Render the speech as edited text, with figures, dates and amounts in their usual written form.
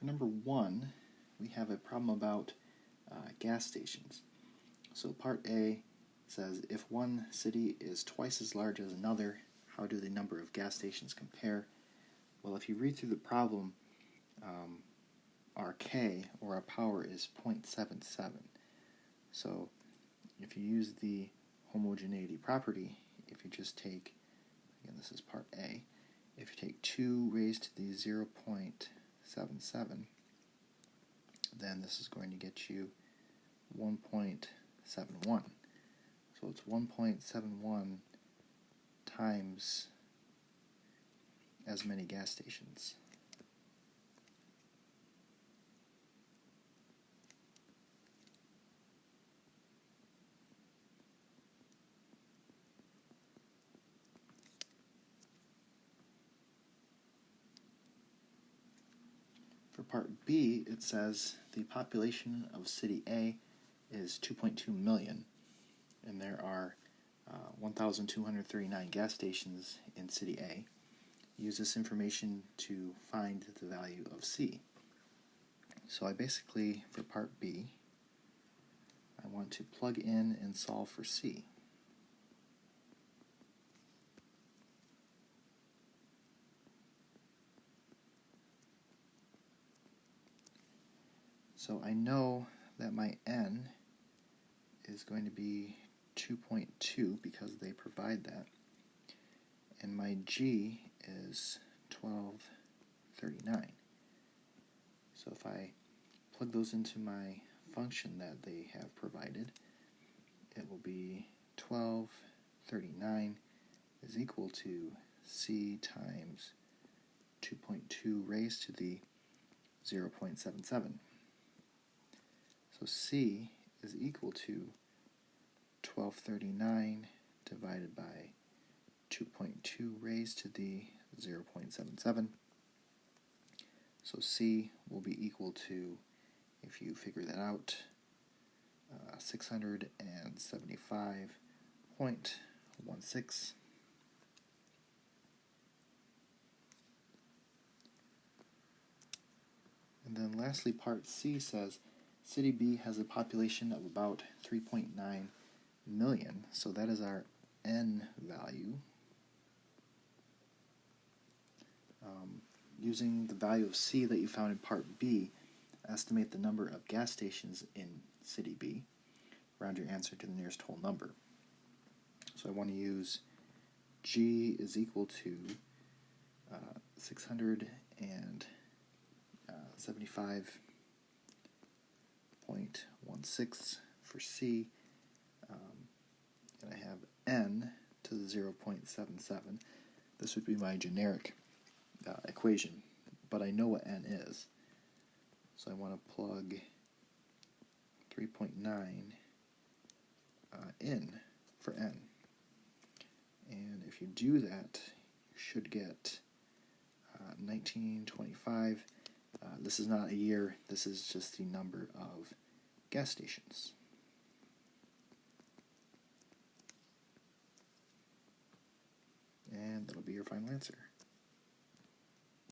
For number 1, we have a problem about gas stations. So part A says, if one city is twice as large as another, how do the number of gas stations compare? Well, if you read through the problem, our K, or our power, is 0.77. So if you use the homogeneity property, if you just take, again this is part A, if you take 2 raised to the 0.77, then this is going to get you 1.71. So it's 1.71 times as many gas stations. For part B, it says the population of city A is 2.2 million, and there are 1,239 gas stations in city A. Use this information to find the value of C. So I basically, for part B, I want to plug in and solve for C. So I know that my N is going to be 2.2 because they provide that, and my G is 1239. So if I plug those into my function that they have provided, it will be 1239 is equal to C times 2.2 raised to the 0.77. So C is equal to 1239 divided by 2.2 raised to the 0.77. So C will be equal to, if you figure that out, 675.16. And then lastly, part C says city B has a population of about 3.9 million, so that is our N value. Using the value of C that you found in part B, estimate the number of gas stations in city B. Round your answer to the nearest whole number. So I want to use G is equal to 675.16 for C, and I have N to the 0.77. This would be my generic equation, but I know what N is. So I want to plug 3.9 in for N. And if you do that, you should get 1925. This is not a year, this is just the number of gas stations. And that'll be your final answer.